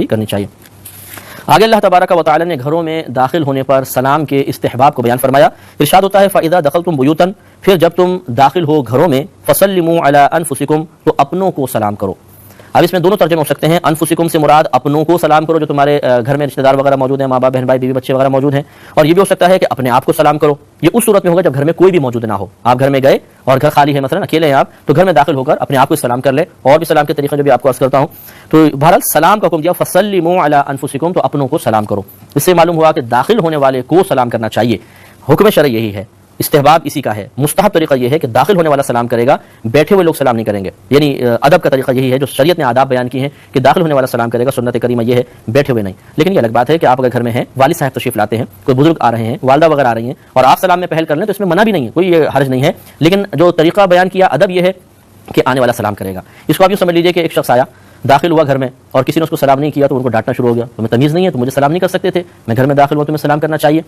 کرنی چاہیے۔ آگے اللہ تبارک و تعالی نے گھروں میں داخل ہونے پر سلام کے استحباب کو بیان فرمایا۔ ارشاد ہوتا ہے فَإِذَا دَخَلْتُمْ بُيُوتًا، پھر جب تم داخل ہو گھروں میں، فَسَلِّمُوا عَلَىٰ أَنفُسِكُمْ، تو اپنوں کو سلام کرو۔ اب اس میں دونوں ترجمے ہو سکتے ہیں۔ انفسکم سے مراد اپنوں کو سلام کرو جو تمہارے گھر میں رشتہ دار وغیرہ موجود ہیں، ماں باپ بہن بھائی بیوی بچے وغیرہ موجود ہیں، اور یہ بھی ہو سکتا ہے کہ اپنے آپ کو سلام کرو۔ یہ اس صورت میں ہوگا جب گھر میں کوئی بھی موجود نہ ہو، آپ گھر میں گئے اور گھر خالی ہے، مثلا اکیلے ہیں آپ، تو گھر میں داخل ہو کر اپنے آپ کو سلام کر لے۔ اور بھی سلام کے طریقے جو بھی آپ کو عرض کرتا ہوں، تو بہرحال سلام کا حکم دیا فسلموا علی انفسکم، تو اپنوں کو سلام کرو۔ اس سے معلوم ہوا کہ داخل ہونے والے کو سلام کرنا چاہیے۔ حکم شرعی یہی ہے، استحباب اسی کا ہے۔ مستحب طریقہ یہ ہے کہ داخل ہونے والا سلام کرے گا، بیٹھے ہوئے لوگ سلام نہیں کریں گے۔ یعنی ادب کا طریقہ یہی ہے جو شریعت نے آداب بیان کی ہیں کہ داخل ہونے والا سلام کرے گا، سنت کریمہ یہ ہے، بیٹھے ہوئے نہیں۔ لیکن یہ الگ بات ہے کہ آپ اگر گھر میں ہیں، والد صاحب تشریف لاتے ہیں، کوئی بزرگ آ رہے ہیں، والدہ وغیرہ آ رہی ہیں، اور آپ سلام میں پہل کر لیں تو اس میں منع بھی نہیں ہے، کوئی حرج نہیں ہے۔ لیکن جو طریقہ بیان کیا ادب یہ ہے کہ آنے والا سلام کرے گا۔ اس کو آپ یوں سمجھ لیجیے کہ ایک شخص آیا، داخل ہوا گھر میں، اور کسی نے اس کو سلام نہیں کیا تو ان کو ڈانٹنا شروع ہو گیا، تمہیں تمیز نہیں ہے، تم مجھے سلام نہیں کر سکتے تھے، میں گھر میں داخل ہوا، تمہیں سلام کرنا چاہیے۔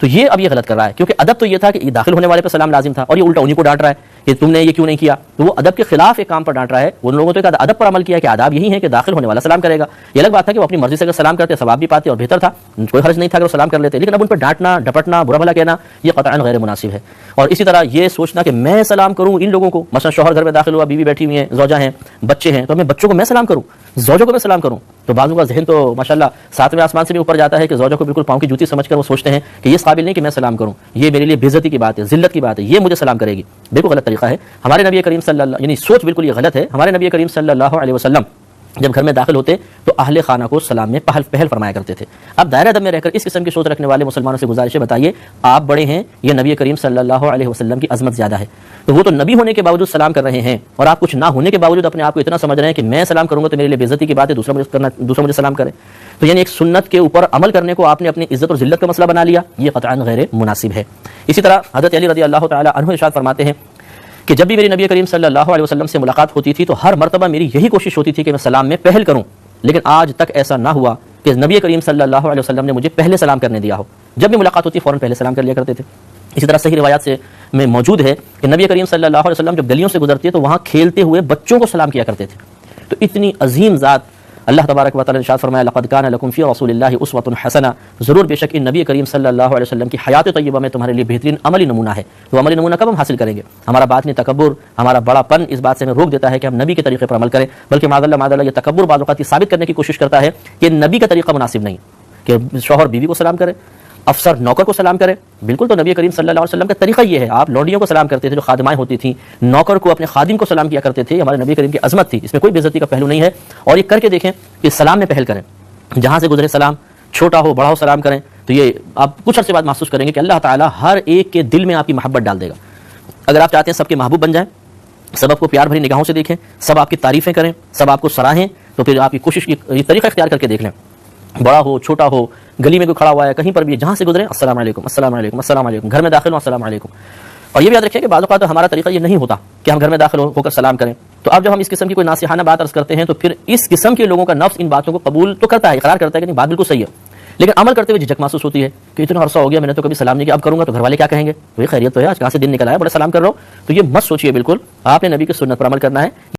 تو یہ اب یہ غلط کر رہا ہے، کیونکہ ادب تو یہ تھا کہ یہ داخل ہونے والے پہ سلام لازم تھا، اور یہ الٹا انہیں کو ڈانٹ رہا ہے کہ تم نے یہ کیوں نہیں کیا۔ تو وہ ادب کے خلاف ایک کام پر ڈانٹ رہا ہے۔ ان لوگوں تو ایک ادب پر عمل کیا کہ آداب یہی ہے کہ داخل ہونے والا سلام کرے گا۔ یہ الگ بات ہے کہ وہ اپنی مرضی سے اگر سلام کرتے ثواب بھی پاتے اور بہتر تھا، کوئی حرج نہیں تھا اگر وہ سلام کر لیتے، لیکن اب ان پر ڈانٹنا، ڈپٹنا، برا بھلا کہنا یہ قطعاً غیر مناسب ہے۔ اور اسی طرح یہ سوچنا کہ میں سلام کروں ان لوگوں کو، مثلا شوہر گھر میں داخل ہوا، بیوی بیٹھی ہوئی ہیں، زوجہ ہیں، بچے ہیں، تو میں بچوں کو میں سلام کروں، زوجوں کو میں سلام کروں، تو بعضوں کا ذہن تو ماشاءاللہ ساتویں آسمان سے بھی اوپر جاتا ہے کہ زوجوں کو بالکل پاؤں کی جوتی سمجھ کر وہ سوچتے ہیں کہ یہ قابل نہیں کہ میں سلام کروں، یہ میرے لیے بے عزتی کی بات ہے، ذلت کی بات ہے، یہ مجھے سلام کرے گی۔ بالکل غلط طریقہ ہے۔ ہمارے نبی کریم صلی اللہ یعنی سوچ بالکل یہ غلط ہے۔ ہمارے نبی کریم صلی اللہ علیہ وسلم جب گھر میں داخل ہوتے تو اہل خانہ کو سلام میں پہل فرمایا کرتے تھے۔ اب دائرہ ادب میں رہ کر اس قسم کی سوچ رکھنے والے مسلمانوں سے گزارش ہے، بتائیے آپ بڑے ہیں یا نبی کریم صلی اللہ علیہ وسلم کی عظمت زیادہ ہے؟ تو وہ تو نبی ہونے کے باوجود سلام کر رہے ہیں، اور آپ کچھ نہ ہونے کے باوجود اپنے آپ کو اتنا سمجھ رہے ہیں کہ میں سلام کروں گا تو میرے لیے بے عزتی کی بات ہے، دوسرا مجھے سلام کرے۔ تو یعنی ایک سنت کے اوپر عمل کرنے کو آپ نے اپنی عزت اور ذلت کا مسئلہ بنا لیا، یہ قطعاً غیر مناسب ہے۔ اسی طرح حضرت علی رضی اللہ تعالی عنہ ارشاد فرماتے ہیں کہ جب بھی میری نبی کریم صلی اللہ علیہ وسلم سے ملاقات ہوتی تھی تو ہر مرتبہ میری یہی کوشش ہوتی تھی کہ میں سلام میں پہل کروں، لیکن آج تک ایسا نہ ہوا کہ نبی کریم صلی اللہ علیہ وسلم نے مجھے پہلے سلام کرنے دیا ہو۔ جب بھی ملاقات ہوتی فوراً پہلے سلام کر لیا کرتے تھے۔ اسی طرح صحیح روایات سے میں موجود ہے کہ نبی کریم صلی اللہ علیہ وسلم جب گلیوں سے گزرتے تو وہاں کھیلتے ہوئے بچوں کو سلام کیا کرتے تھے۔ تو اتنی عظیم ذات اللہ تبارک و تعالی نے ارشاد فرمایا لقد کان لکم فی رسول اللہ اسوۃ حسنہ، ضرور بے شک ان نبی کریم صلی اللہ علیہ وسلم کی حیات طیبہ میں تمہارے لیے بہترین عملی نمونہ ہے۔ تو عملی نمونہ کب ہم حاصل کریں گے؟ ہمارا باطنی تکبر، ہمارا بڑا پن اس بات سے ہمیں روک دیتا ہے کہ ہم نبی کے طریقے پر عمل کریں، بلکہ معاذ اللہ یہ تکبر بعض اوقات ثابت کرنے کی کوشش کرتا ہے کہ نبی کا طریقہ مناسب نہیں کہ شوہر بیوی کو سلام کرے، افسر نوکر کو سلام کرے۔ بالکل تو نبی کریم صلی اللہ علیہ وسلم کا طریقہ یہ ہے، آپ لونڈیوں کو سلام کرتے تھے جو خادمائیں ہوتی تھیں، نوکر کو اپنے خادم کو سلام کیا کرتے تھے۔ ہمارے نبی کریم کی عظمت تھی، اس میں کوئی بے عزتی کا پہلو نہیں ہے۔ اور یہ کر کے دیکھیں کہ سلام میں پہل کریں، جہاں سے گزرے سلام، چھوٹا ہو بڑا ہو سلام کریں، تو یہ آپ کچھ عرصے بعد محسوس کریں گے کہ اللہ تعالیٰ ہر ایک کے دل میں آپ کی محبت ڈال دے گا۔ اگر آپ چاہتے ہیں سب کے محبوب بن جائیں، سب آپ کو پیار بھری نگاہوں سے دیکھیں، سب آپ کی تعریفیں کریں، سب آپ کو سراہیں، تو پھر آپ کی کوشش یہ طریقہ اختیار کر کے دیکھ لیں، بڑا ہو چھوٹا ہو، گلی میں کوئی کھڑا ہوا ہے، کہیں پر بھی جہاں سے گزرے السلام علیکم السلام علیکم السلام علیکم، گھر میں داخل ہوں السلام علیکم۔ اور یہ بھی یاد رکھیں کہ بعض اوقات ہمارا طریقہ یہ نہیں ہوتا کہ ہم گھر میں داخل ہو کر سلام کریں، تو اب جب ہم اس قسم کی کوئی ناصحانہ بات عرض کرتے ہیں تو پھر اس قسم کے لوگوں کا نفس ان باتوں کو قبول تو کرتا ہے، اقرار کرتا ہے کہ نہیں بات بالکل صحیح ہے، لیکن عمل کرتے ہوئے جھجک محسوس ہوتی ہے کہ اتنا عرصہ ہو گیا میں نے تو کبھی سلام نہیں کیا، اب کروں گا تو گھر والے کیا کہیں گے، وہی خیریت تو ہے، آج کہاں سے دن نکل آیا بڑے سلام کر رہا ہوں۔ تو یہ مت سوچیے، بالکل آپ نے نبی کی سنت پر عمل کرنا ہے۔